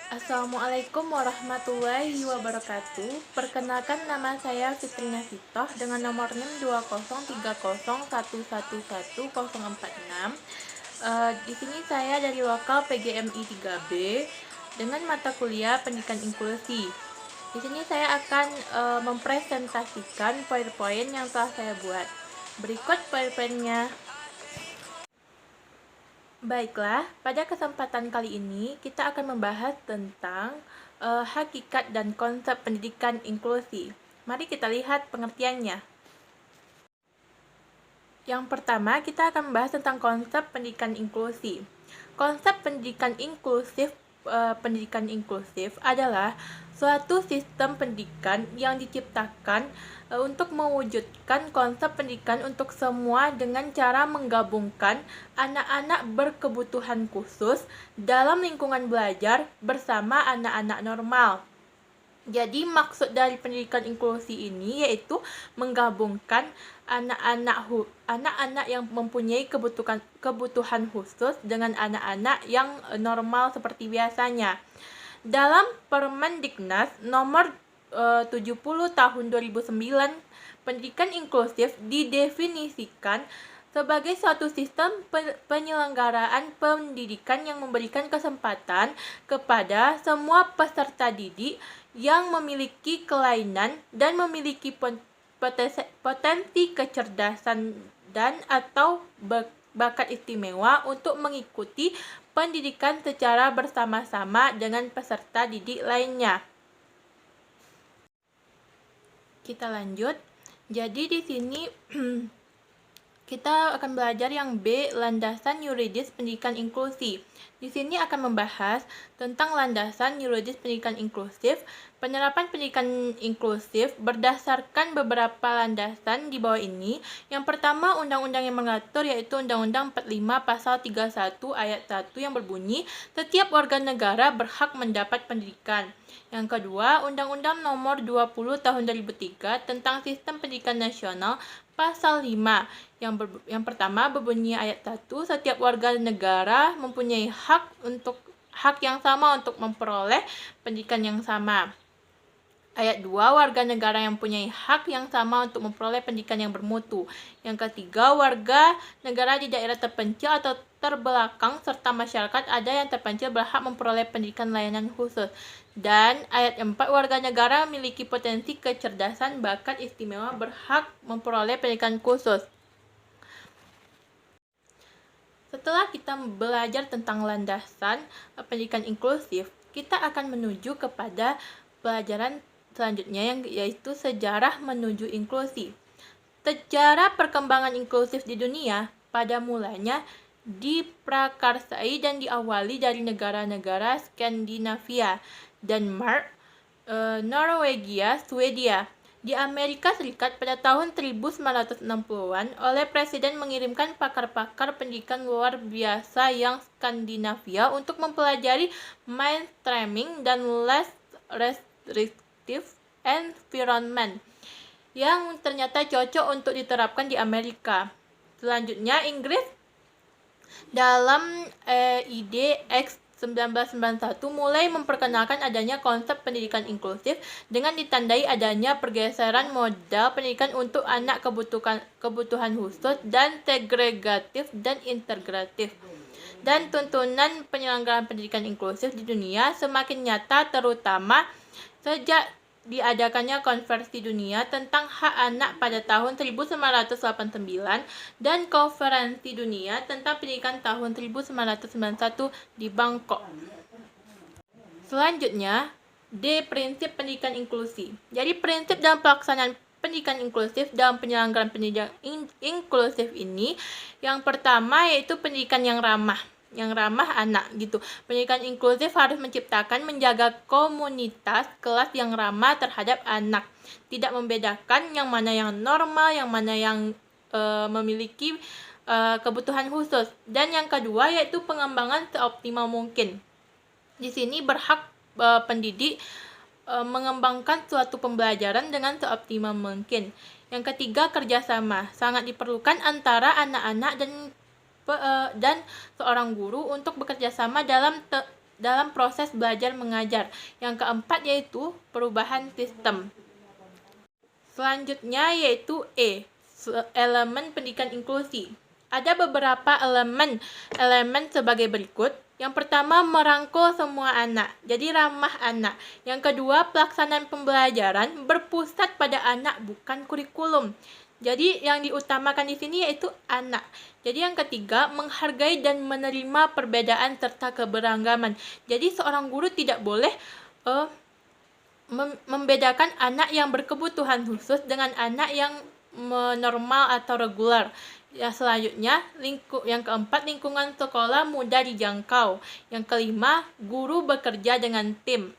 Assalamualaikum warahmatullahi wabarakatuh. Perkenalkan, nama saya Fitrina Fitoh dengan nomor NIM 203011111046. Di sini saya dari lokal PGMI 3B dengan mata kuliah Pendidikan Inklusi. Di sini saya akan mempresentasikan PowerPoint yang telah saya buat. Berikut PowerPoint-nya. Baiklah, pada kesempatan kali ini kita akan membahas tentang hakikat dan konsep pendidikan inklusi. Mari kita lihat pengertiannya. Yang pertama, kita akan membahas tentang konsep pendidikan inklusi. Konsep pendidikan inklusif adalah suatu sistem pendidikan yang diciptakan untuk mewujudkan konsep pendidikan untuk semua dengan cara menggabungkan anak-anak berkebutuhan khusus dalam lingkungan belajar bersama anak-anak normal. Jadi maksud dari pendidikan inklusi ini yaitu menggabungkan anak-anak yang mempunyai kebutuhan khusus dengan anak-anak yang normal seperti biasanya. Dalam Permendiknas nomor 70 tahun 2009, pendidikan inklusif didefinisikan sebagai suatu sistem penyelenggaraan pendidikan yang memberikan kesempatan kepada semua peserta didik yang memiliki kelainan dan memiliki potensi kecerdasan dan atau bakat istimewa untuk mengikuti pendidikan secara bersama-sama dengan peserta didik lainnya. Kita lanjut. Jadi di sini kita akan belajar yang B, landasan yuridis pendidikan inklusi. Di sini akan membahas tentang landasan yuridis pendidikan inklusif. Penerapan pendidikan inklusif berdasarkan beberapa landasan di bawah ini. Yang pertama, undang-undang yang mengatur yaitu Undang-Undang 45 Pasal 31 Ayat 1 yang berbunyi, setiap warga negara berhak mendapat pendidikan. Yang kedua, Undang-Undang Nomor 20 Tahun 2003 tentang Sistem Pendidikan Nasional Pasal 5 yang pertama berbunyi ayat 1, setiap warga negara mempunyai hak yang sama untuk memperoleh pendidikan yang sama. Ayat 2, warga negara yang mempunyai hak yang sama untuk memperoleh pendidikan yang bermutu. Yang ketiga, warga negara di daerah terpencil atau terbelakang serta masyarakat ada yang terpencil berhak memperoleh pendidikan layanan khusus. Dan ayat 4, warga negara memiliki potensi kecerdasan bakat istimewa berhak memperoleh pendidikan khusus. Setelah kita belajar tentang landasan pendidikan inklusif, kita akan menuju kepada pelajaran selanjutnya yaitu sejarah menuju inklusi. Sejarah perkembangan inklusif di dunia pada mulanya diprakarsai dan diawali dari negara-negara Skandinavia, Denmark, Norwegia, Swedia. Di Amerika Serikat pada tahun 1960-an, oleh Presiden mengirimkan pakar-pakar pendidikan luar biasa yang Skandinavia untuk mempelajari mainstreaming dan less restrictive environment yang ternyata cocok untuk diterapkan di Amerika. Selanjutnya, Inggris dalam IDX 1991 mulai memperkenalkan adanya konsep pendidikan inklusif dengan ditandai adanya pergeseran modal pendidikan untuk anak kebutuhan khusus dan segregatif dan integratif. Dan tuntunan penyelenggaraan pendidikan inklusif di dunia semakin nyata terutama sejak diadakannya konferensi dunia tentang hak anak pada tahun 1989 dan konferensi dunia tentang pendidikan tahun 1991 di Bangkok. Selanjutnya, D. Prinsip pendidikan inklusi. Jadi prinsip dalam pelaksanaan pendidikan inklusif dalam penyelenggaraan pendidikan inklusif ini, yang pertama yaitu pendidikan yang ramah anak gitu. Pendidikan inklusif harus menciptakan menjaga komunitas kelas yang ramah terhadap anak, tidak membedakan yang mana yang normal, yang mana yang memiliki kebutuhan khusus. Dan yang kedua yaitu pengembangan seoptimal mungkin. Di sini berhak pendidik mengembangkan suatu pembelajaran dengan seoptimal mungkin. Yang ketiga, kerjasama sangat diperlukan antara anak-anak dan seorang guru untuk bekerja sama dalam dalam proses belajar mengajar. Yang keempat yaitu perubahan sistem. Selanjutnya yaitu elemen pendidikan inklusi. Ada beberapa elemen sebagai berikut. Yang pertama, merangkul semua anak, jadi ramah anak. Yang kedua, pelaksanaan pembelajaran berpusat pada anak, bukan kurikulum. Jadi yang diutamakan di sini yaitu anak. Jadi yang ketiga, menghargai dan menerima perbedaan serta keberagaman. Jadi seorang guru tidak boleh membedakan anak yang berkebutuhan khusus dengan anak yang normal atau reguler. Ya, selanjutnya, yang keempat, lingkungan sekolah mudah dijangkau. Yang kelima, guru bekerja dengan tim,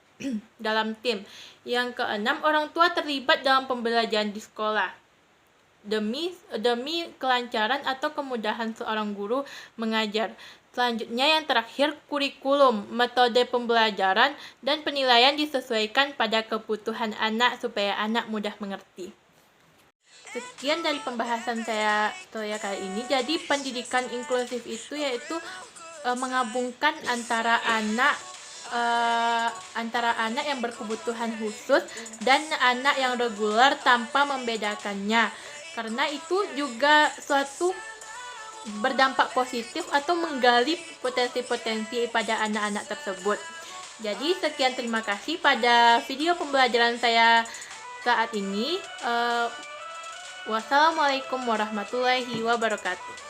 dalam tim. Yang keenam, orang tua terlibat dalam pembelajaran di sekolah. Demi kelancaran atau kemudahan seorang guru mengajar. Selanjutnya yang terakhir, kurikulum, metode pembelajaran dan penilaian disesuaikan pada kebutuhan anak supaya anak mudah mengerti. Sekian dari pembahasan saya kali ini. Jadi pendidikan inklusif itu yaitu menggabungkan antara anak yang berkebutuhan khusus dan anak yang reguler tanpa membedakannya. Karena itu juga suatu berdampak positif atau menggali potensi-potensi pada anak-anak tersebut. Jadi sekian, terima kasih pada video pembelajaran saya saat ini. Wassalamualaikum warahmatullahi wabarakatuh.